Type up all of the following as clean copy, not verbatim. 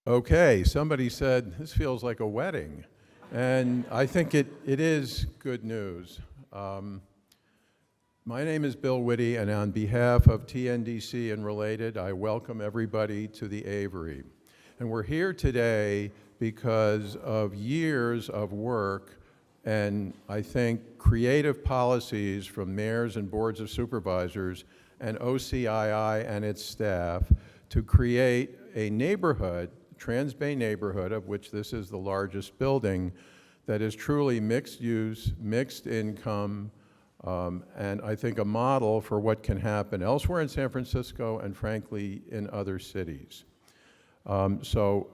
Okay, somebody said this feels like a wedding, and I think it is good news. My name is Bill Whitty, and on behalf of TNDC and Related, I welcome everybody to the Avery. And we're here today because of years of work and I think creative policies from mayors and boards of supervisors and OCII and its staff to create a neighborhood, Transbay neighborhood, of which this is the largest building, that is truly mixed use, mixed income, and I think a model for what can happen elsewhere in San Francisco and frankly in other cities. So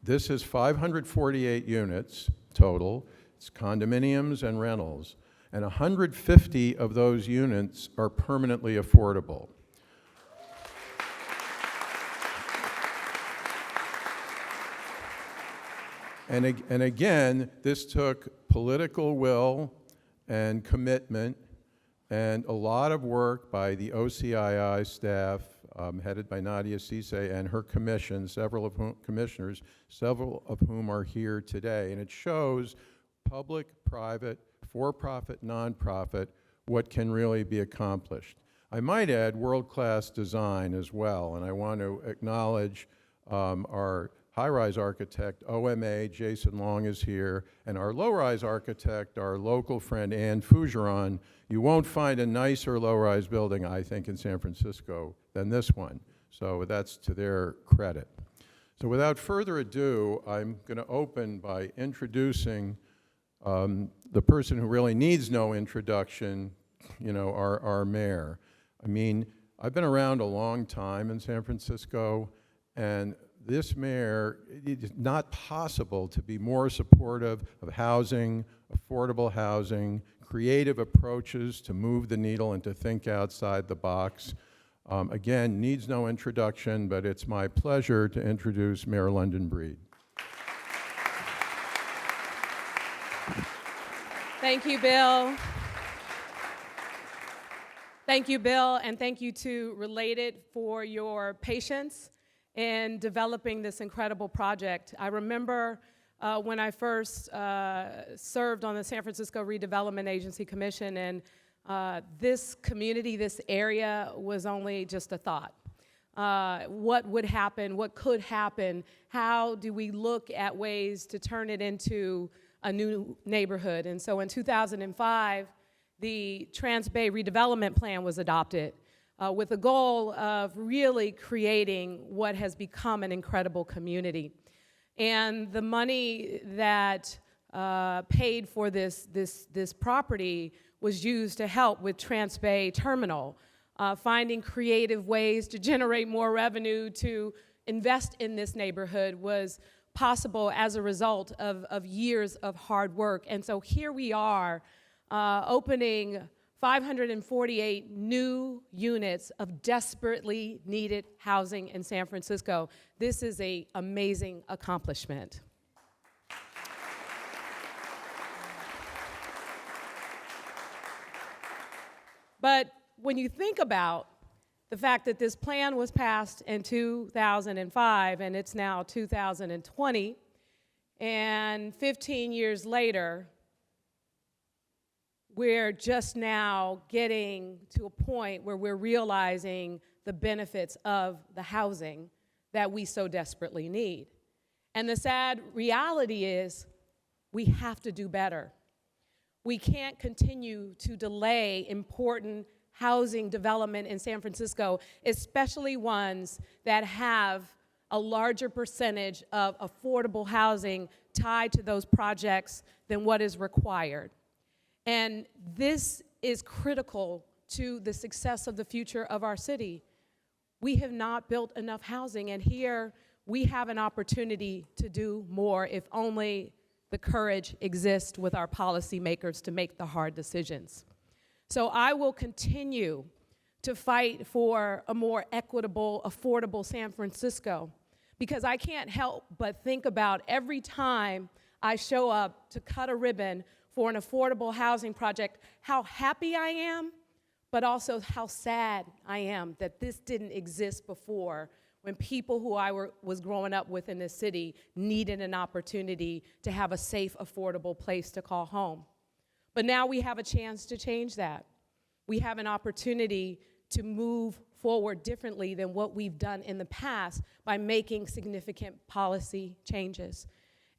this is 548 units total. It's condominiums and rentals, and 150 of those units are permanently affordable. And again, this took political will and commitment and a lot of work by the OCII staff, headed by Nadia Cisse and her commission, several of whom are here today. And it shows public, private, for-profit, nonprofit, what can really be accomplished. I might add world-class design as well, and I want to acknowledge our high-rise architect, OMA, Jason Long is here, and our low-rise architect, our local friend, Ann Fougeron. You won't find a nicer low-rise building, I think, in San Francisco than this one. So that's to their credit. So without further ado, I'm going to open by introducing the person who really needs no introduction, you know, our mayor. I mean, I've been around a long time in San Francisco, and this mayor, it is not possible to be more supportive of housing, affordable housing, creative approaches to move the needle and to think outside the box. Again, needs no introduction, but it's my pleasure to introduce Mayor London Breed. Thank you, Bill. Thank you, Bill, and thank you to Related for your patience in developing this incredible project. I remember when I first served on the San Francisco Redevelopment Agency Commission, and this community, this area was only just a thought. What would happen, what could happen, how do we look at ways to turn it into a new neighborhood? And so in 2005, the Transbay redevelopment plan was adopted with the goal of really creating what has become an incredible community. And the money that paid for this property was used to help with Transbay Terminal, finding creative ways to generate more revenue to invest in this neighborhood was possible as a result of years of hard work. And so here we are opening 548 new units of desperately needed housing in San Francisco. This is an amazing accomplishment. But when you think about the fact that this plan was passed in 2005 and it's now 2020, and 15 years later, we're just now getting to a point where we're realizing the benefits of the housing that we so desperately need. And the sad reality is we have to do better. We can't continue to delay important housing development in San Francisco, especially ones that have a larger percentage of affordable housing tied to those projects than what is required. And this is critical to the success of the future of our city. We have not built enough housing, and here we have an opportunity to do more if only the courage exists with our policymakers to make the hard decisions. So I will continue to fight for a more equitable, affordable San Francisco, because I can't help but think about every time I show up to cut a ribbon for an affordable housing project, how happy I am, but also how sad I am that this didn't exist before when people who was growing up with in this city needed an opportunity to have a safe, affordable place to call home. But now we have a chance to change that. We have an opportunity to move forward differently than what we've done in the past by making significant policy changes.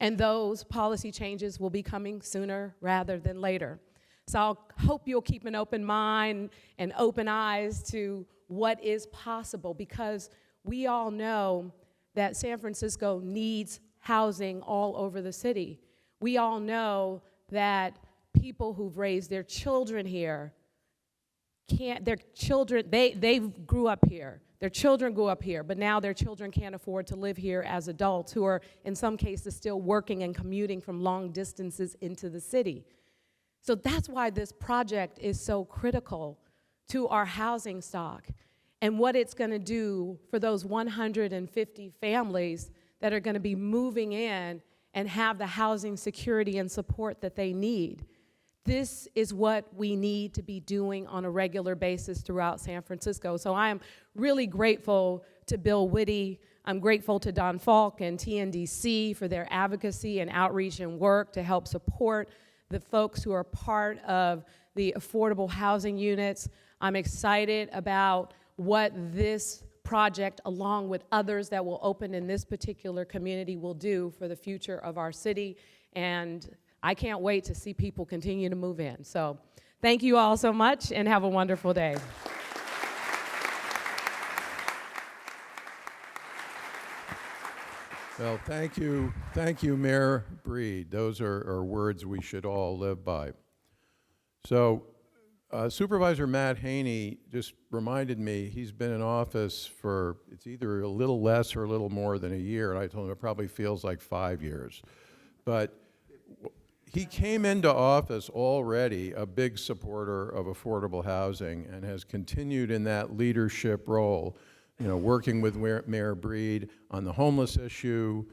And those policy changes will be coming sooner rather than later. So I hope you'll keep an open mind and open eyes to what is possible, because we all know that San Francisco needs housing all over the city. We all know that people who've raised their children here they grew up here. Their children grew up here, but now their children can't afford to live here as adults who are, in some cases, still working and commuting from long distances into the city. So that's why this project is so critical to our housing stock and what it's going to do for those 150 families that are going to be moving in and have the housing security and support that they need. This is what we need to be doing on a regular basis throughout San Francisco. So I am really grateful to Bill Whitty. I'm grateful to Don Falk and TNDC for their advocacy and outreach and work to help support the folks who are part of the affordable housing units. I'm excited about what this project, along with others that will open in this particular community, will do for the future of our city. And I can't wait to see people continue to move in. So thank you all so much, and have a wonderful day. Well, thank you, Mayor Breed. Those are words we should all live by. So Supervisor Matt Haney just reminded me he's been in office for, it's either a little less or a little more than a year, and I told him it probably feels like 5 years. But he came into office already a big supporter of affordable housing and has continued in that leadership role, working with Mayor Breed on the homeless issue,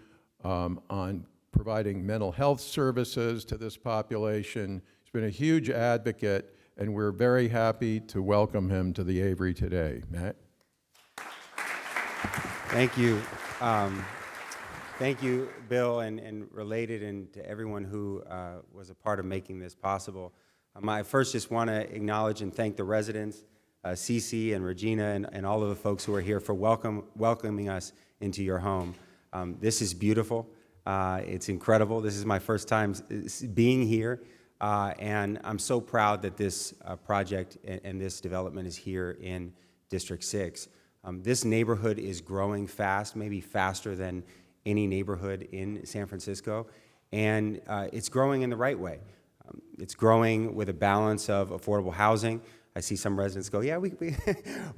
on providing mental health services to this population. He's been a huge advocate, and we're very happy to welcome him to the Avery today. Matt? Thank you. Thank you, Bill, and related, and to everyone who was a part of making this possible. I first just want to acknowledge and thank the residents, Cece and Regina, and all of the folks who are here for welcoming us into your home. This is beautiful. It's incredible. This is my first time being here, and I'm so proud that this project and this development is here in District 6. This neighborhood is growing fast, maybe faster than any neighborhood in San Francisco, and it's growing in the right way. It's growing with a balance of affordable housing. I see some residents go, yeah, we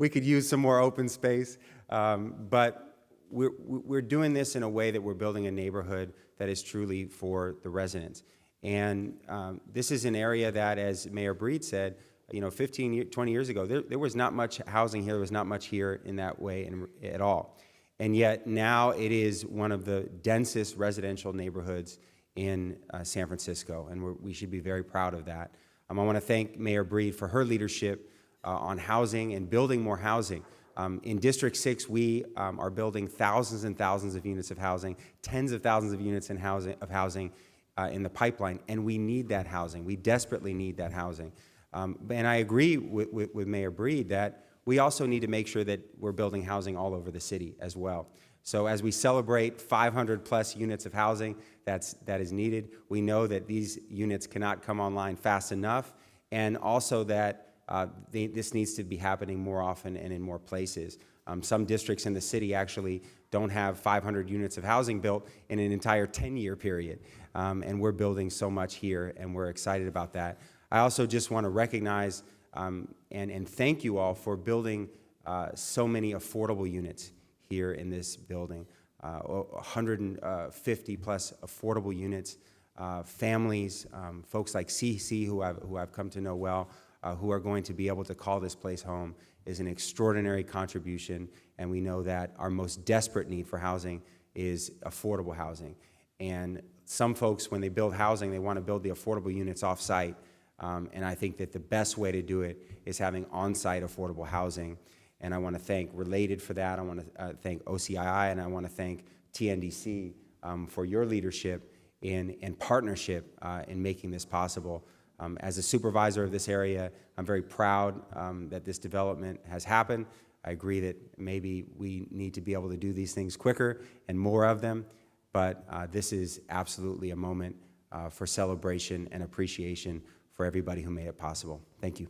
could use some more open space, but we're doing this in a way that we're building a neighborhood that is truly for the residents. And this is an area that, as Mayor Breed said, 20 years ago, there was not much housing here, there was not much here in that way at all. And yet now it is one of the densest residential neighborhoods in San Francisco, and we should be very proud of that. I want to thank Mayor Breed for her leadership on housing and building more housing. In District 6, we are building thousands and thousands of units of housing, tens of thousands of units in housing in the pipeline, and we need that housing. We desperately need that housing. And I agree with Mayor Breed that we also need to make sure that we're building housing all over the city as well. So as we celebrate 500 plus units of housing that is needed, we know that these units cannot come online fast enough, and also that this needs to be happening more often and in more places. Some districts in the city actually don't have 500 units of housing built in an entire 10-year period, and we're building so much here, and we're excited about that. I also just want to recognize and thank you all for building so many affordable units here in this building. 150 plus affordable units, families, folks like Cece, who I've come to know well, who are going to be able to call this place home, is an extraordinary contribution, and we know that our most desperate need for housing is affordable housing. And some folks, when they build housing, they want to build the affordable units off-site. And I think that the best way to do it is having on-site affordable housing. And I want to thank Related for that. I want to thank OCII, and I want to thank TNDC for your leadership in partnership in making this possible. As a supervisor of this area, I'm very proud that this development has happened. I agree that maybe we need to be able to do these things quicker and more of them, but this is absolutely a moment for celebration and appreciation for everybody who made it possible. Thank you.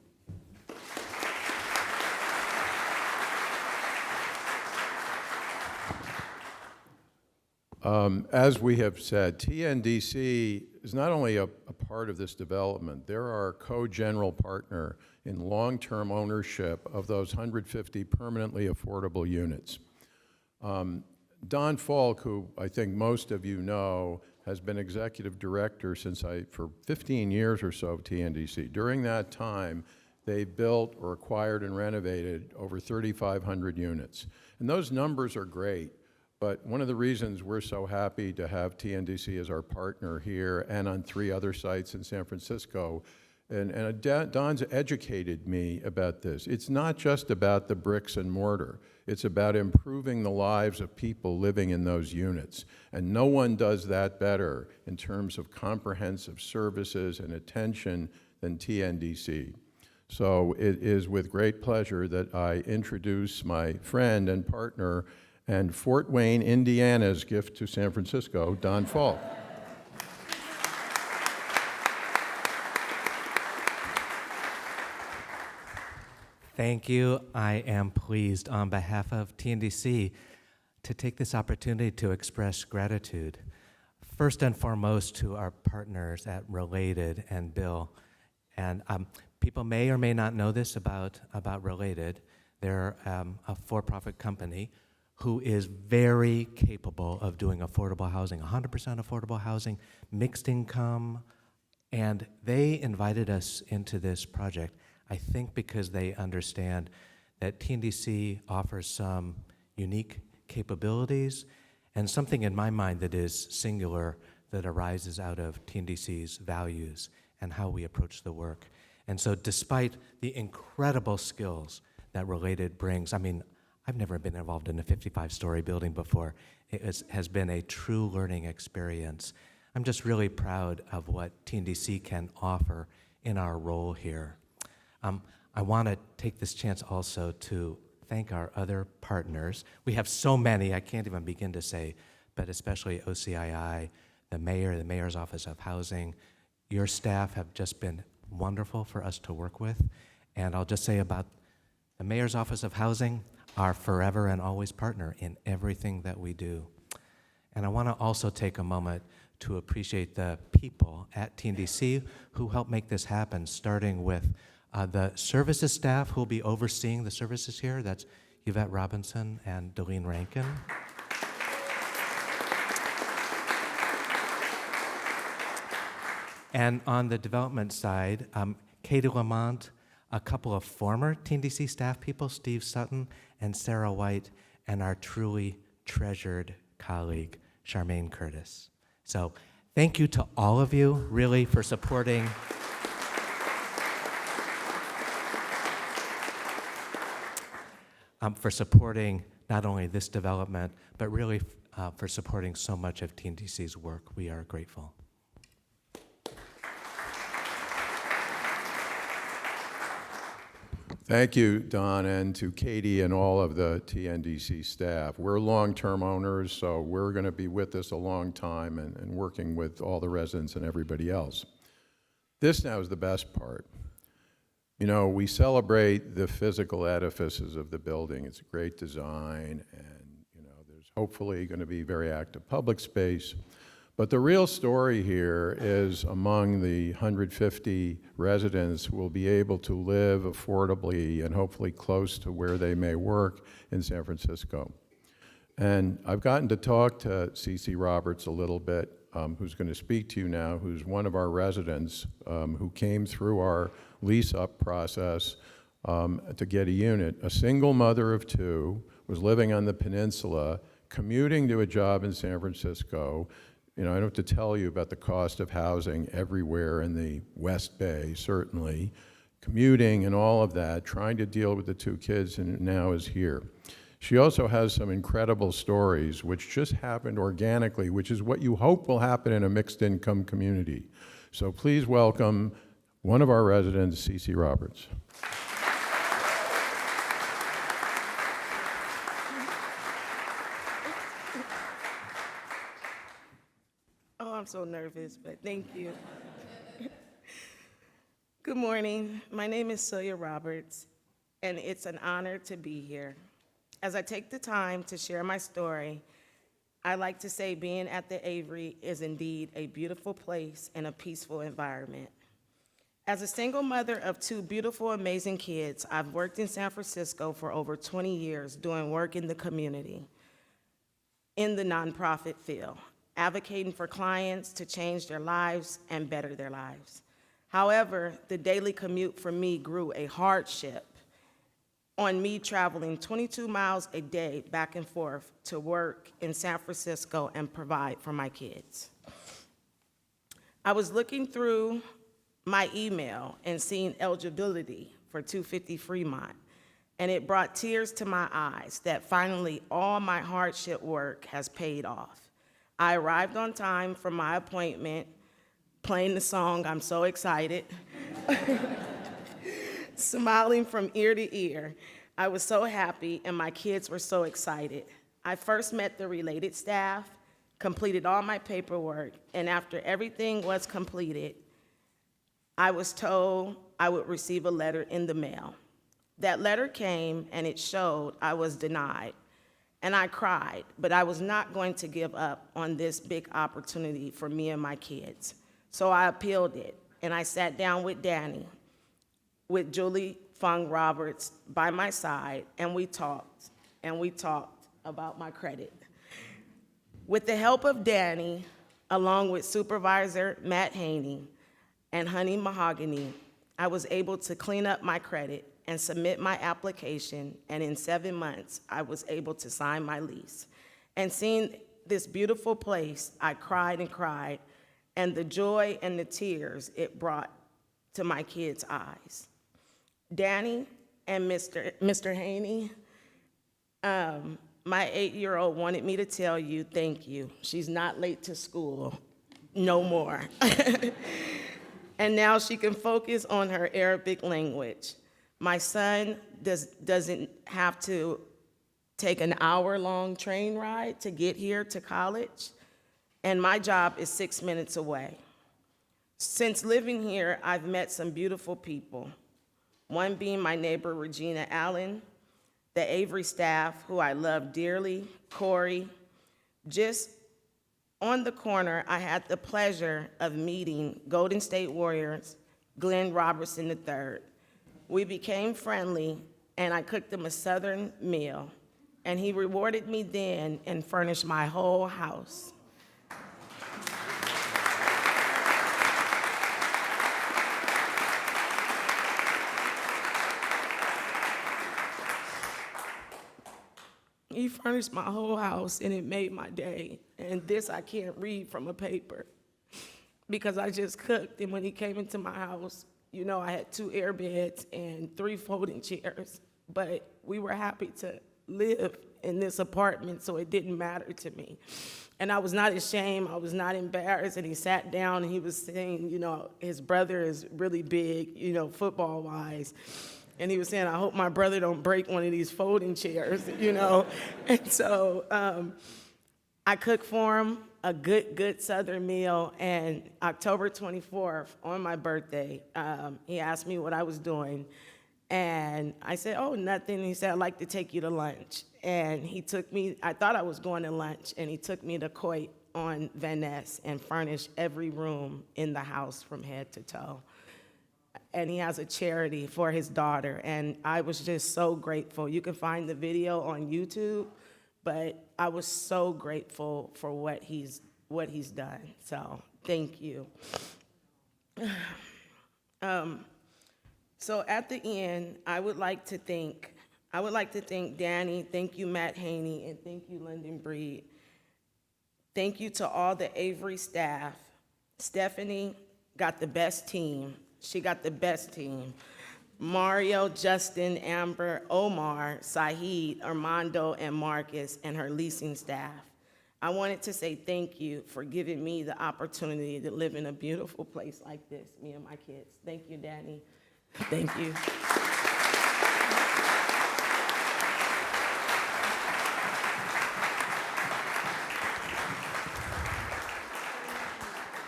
As we have said, TNDC is not only a part of this development, they're our co-general partner in long-term ownership of those 150 permanently affordable units. Don Falk, who I think most of you know, has been executive director for 15 years or so of TNDC. During that time, they built or acquired and renovated over 3,500 units. And those numbers are great. But one of the reasons we're so happy to have TNDC as our partner here and on 3 other sites in San Francisco, and Don's educated me about this. It's not just about the bricks and mortar. It's about improving the lives of people living in those units. And no one does that better in terms of comprehensive services and attention than TNDC. So it is with great pleasure that I introduce my friend and partner and Fort Wayne, Indiana's gift to San Francisco, Don Falk. Thank you. I am pleased on behalf of TNDC to take this opportunity to express gratitude. First and foremost to our partners at Related and Bill. And people may or may not know this about Related. They're a for-profit company who is very capable of doing affordable housing, 100% affordable housing, mixed income, and they invited us into this project, I think because they understand that TNDC offers some unique capabilities and something in my mind that is singular that arises out of TNDC's values and how we approach the work. And so despite the incredible skills that Related brings, I mean, I've never been involved in a 55-story building before. It has been a true learning experience. I'm just really proud of what TNDC can offer in our role here. I want to take this chance also to thank our other partners. We have so many, I can't even begin to say, but especially OCII, the mayor, the mayor's office of housing. Your staff have just been wonderful for us to work with. And I'll just say about the mayor's office of housing, our forever and always partner in everything that we do. And I want to also take a moment to appreciate the people at TNDC who helped make this happen, starting with the services staff who will be overseeing the services here. That's Yvette Robinson and Delene Rankin. And on the development side, Katie Lamont, a couple of former TNDC staff people, Steve Sutton and Sarah White, and our truly treasured colleague, Charmaine Curtis. So thank you to all of you, really, for supporting not only this development, but really for supporting so much of TNDC's work. We are grateful. Thank you, Don, and to Katie and all of the TNDC staff. We're long-term owners, so we're going to be with this a long time and working with all the residents and everybody else. This now is the best part. You know, we celebrate the physical edifices of the building. It's a great design, and you know, there's hopefully going to be very active public space. But the real story here is among the 150 residents who will be able to live affordably and hopefully close to where they may work in San Francisco. And I've gotten to talk to CeCe Roberts a little bit, who's going to speak to you now, who's one of our residents who came through our lease-up process to get a unit. A single mother of 2, was living on the peninsula, commuting to a job in San Francisco. You know, I don't have to tell you about the cost of housing everywhere in the West Bay, certainly. commuting and all of that, trying to deal with the two kids, and now is here. She also has some incredible stories which just happened organically, which is what you hope will happen in a mixed income community. So please welcome one of our residents, Cece Roberts. Oh, I'm so nervous, but thank you. Good morning. My name is Celia Roberts, and it's an honor to be here. As I take the time to share my story, I like to say being at the Avery is indeed a beautiful place and a peaceful environment. As a single mother of two beautiful, amazing kids, I've worked in San Francisco for over 20 years doing work in the community, in the nonprofit field, advocating for clients to change their lives and better their lives. However, the daily commute for me grew a hardship on me traveling 22 miles a day back and forth to work in San Francisco and provide for my kids. I was looking through my email and seeing eligibility for 250 Fremont, and it brought tears to my eyes that finally all my hardship work has paid off. I arrived on time for my appointment, playing the song, I'm so excited, smiling from ear to ear. I was so happy, and my kids were so excited. I first met the related staff, completed all my paperwork, and after everything was completed, I was told I would receive a letter in the mail. That letter came, and it showed I was denied. And I cried, but I was not going to give up on this big opportunity for me and my kids. So I appealed it, and I sat down with Danny, with Julie Fung Roberts by my side, and we talked about my credit. With the help of Danny, along with Supervisor Matt Haney and Honey Mahogany, I was able to clean up my credit and submit my application, and in 7 months, I was able to sign my lease. And seeing this beautiful place, I cried and cried, and the joy and the tears it brought to my kids' eyes. Danny and Mr. Haney, my 8-year-old wanted me to tell you thank you. She's not late to school, no more. And now she can focus on her Arabic language. My son doesn't have to take an hour-long train ride to get here to college, and my job is 6 minutes away. Since living here, I've met some beautiful people, one being my neighbor, Regina Allen, the Avery staff, who I love dearly, Corey. Just on the corner, I had the pleasure of meeting Golden State Warriors, Glenn Robertson III. We became friendly, and I cooked him a Southern meal, and he rewarded me then and furnished my whole house. He furnished my whole house, and it made my day. And this I can't read from a paper because I just cooked, and when he came into my house, you know, I had 2 air beds and 3 folding chairs, but we were happy to live in this apartment, so it didn't matter to me. And I was not ashamed, I was not embarrassed, and he sat down and he was saying, you know, his brother is really big, you know, football-wise. And he was saying, I hope my brother don't break one of these folding chairs, you know? And so I cooked for him a good Southern meal, and October 24th, on my birthday, he asked me what I was doing, and I said, oh, nothing. He said, I'd like to take you to lunch. And he took me, I thought I was going to lunch, and he took me to Coit on Van Ness and furnished every room in the house from head to toe. And he has a charity for his daughter, and I was just so grateful. You can find the video on YouTube, but I was so grateful for what he's done. So thank you. So at the end, I would like to thank Danny, thank you Matt Haney, and thank you Lyndon Breed. Thank you to all the Avery staff. Stephanie got the best team. She got the best team. Mario, Justin, Amber, Omar, Saeed, Armando, and Marcus, and her leasing staff. I wanted to say thank you for giving me the opportunity to live in a beautiful place like this, me and my kids. Thank you, Danny. Thank you.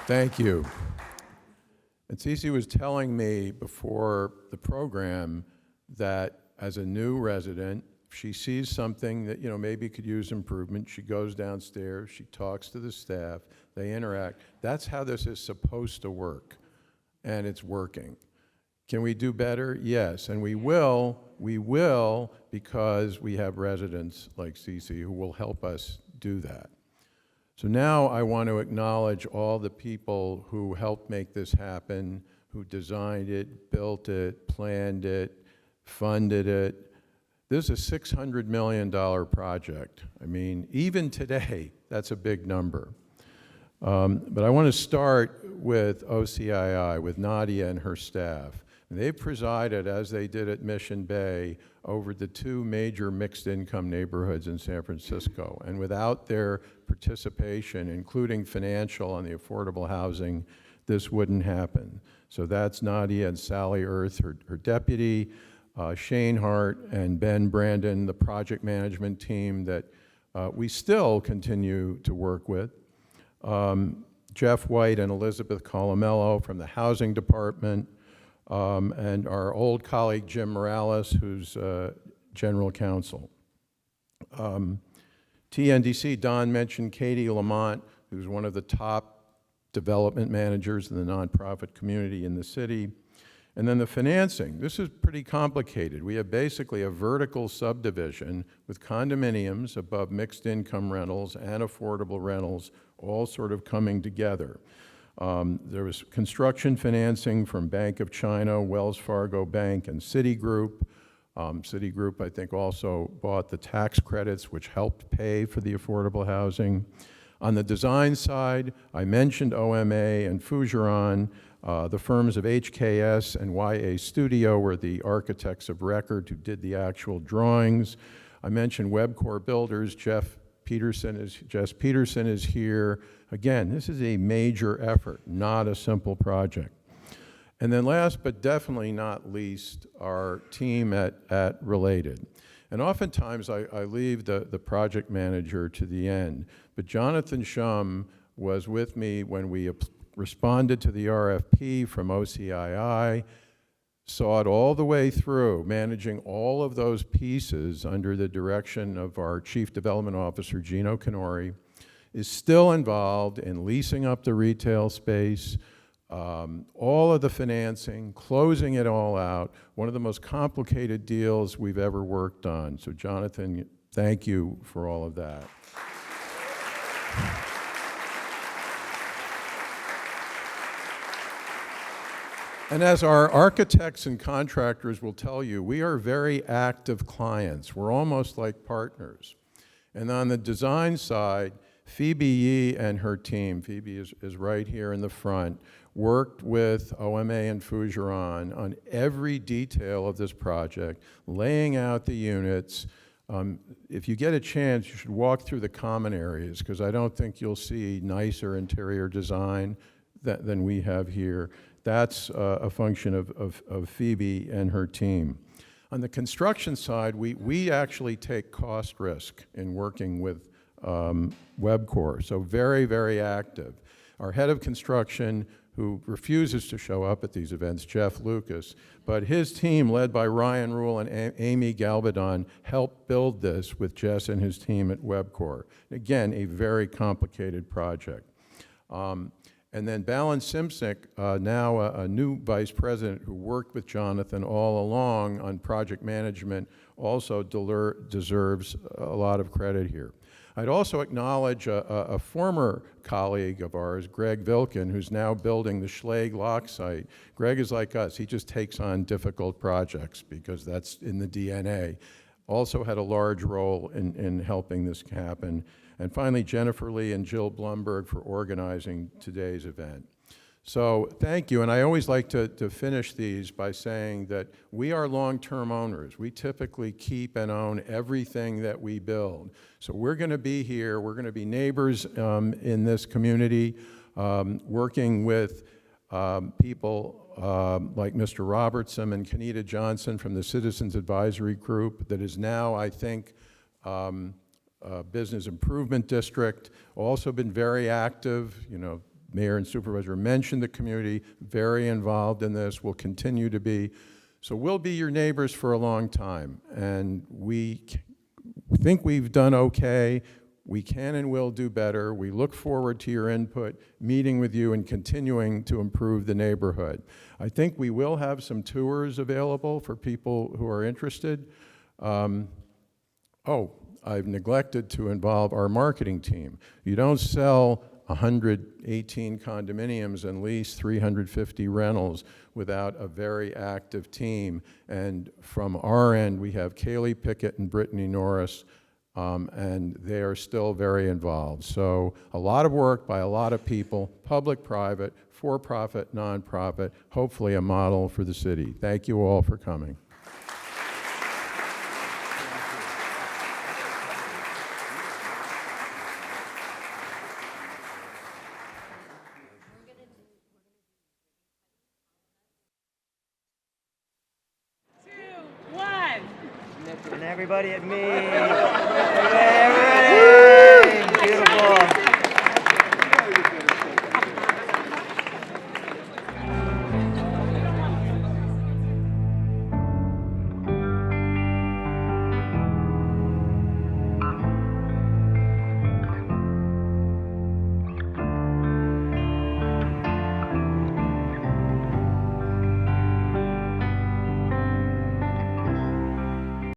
Thank you. And Cece was telling me before the program that as a new resident, if she sees something that, maybe could use improvement, she goes downstairs, she talks to the staff, they interact. That's how this is supposed to work, and it's working. Can we do better? Yes, and we will because we have residents like Cece who will help us do that. So now I want to acknowledge all the people who helped make this happen, who designed it, built it, planned it, funded it. This is a $600 million project. I mean, even today, that's a big number. But I want to start with OCII, with Nadia and her staff. And they presided, as they did at Mission Bay, over the two major mixed-income neighborhoods in San Francisco. And without their participation, including financial on the affordable housing, this wouldn't happen. So that's Nadia and Sally Earth, her deputy, Shane Hart and Ben Brandon, the project management team that we still continue to work with. Jeff White and Elizabeth Colomello from the housing department, and our old colleague Jim Morales, who's general counsel. TNDC, Don mentioned Katie Lamont, who's one of the top development managers in the nonprofit community in the city. And then the financing. This is pretty complicated. We have basically a vertical subdivision with condominiums above mixed income rentals and affordable rentals all sort of coming together. There was construction financing from Bank of China, Wells Fargo Bank, and Citigroup. Citigroup, I think, also bought the tax credits, which helped pay for the affordable housing. On the design side, I mentioned OMA and Fougeron. The firms of HKS and YA Studio were the architects of record who did the actual drawings. I mentioned Webcore Builders. Jess Peterson is here. Again, this is a major effort, not a simple project. And then last but definitely not least, our team at Related. And oftentimes I leave the project manager to the end, but Jonathan Shum was with me when we responded to the RFP from OCII, saw it all the way through, managing all of those pieces under the direction of our Chief Development Officer, Gino Canori, is still involved in leasing up the retail space, all of the financing, closing it all out, one of the most complicated deals we've ever worked on. So Jonathan, thank you for all of that. And as our architects and contractors will tell you, we are very active clients. We're almost like partners. And on the design side, Phoebe Yee and her team, Phoebe is right here in the front, worked with OMA and Fougeron on every detail of this project, laying out the units. If you get a chance, you should walk through the common areas, because I don't think you'll see nicer interior design than we have here. That's a function of Phoebe and her team. On the construction side, we actually take cost risk in working with Webcore, so very, very active. Our head of construction, who refuses to show up at these events, Jeff Lucas, but his team, led by Ryan Rule and Amy Galvadon, helped build this with Jess and his team at Webcore. Again, a very complicated project. And then Balin Simsick, now a new vice president who worked with Jonathan all along on project management, also deserves a lot of credit here. I'd also acknowledge a former colleague of ours, Greg Vilkin, who's now building the Schlage Lock site. Greg is like us. He just takes on difficult projects because that's in the DNA. Also had a large role in helping this happen. And finally, Jennifer Lee and Jill Blumberg for organizing today's event. So thank you, and I always like to finish these by saying that we are long-term owners. We typically keep and own everything that we build. So we're going to be here, we're going to be neighbors in this community, working with people like Mr. Robertson and Kenita Johnson from the Citizens Advisory Group that is now, I think, Business Improvement District, also been very active. You know, Mayor and Supervisor mentioned the community, very involved in this, will continue to be. So we'll be your neighbors for a long time, and we think we've done okay. We can and will do better. We look forward to your input, meeting with you, and continuing to improve the neighborhood. I think we will have some tours available for people who are interested. I've neglected to involve our marketing team. You don't sell 118 condominiums and lease 350 rentals without a very active team. And from our end, we have Kaylee Pickett and Brittany Norris, and they are still very involved. So a lot of work by a lot of people, public, private, for-profit, nonprofit, hopefully a model for the city. Thank you all for coming. And everybody at me.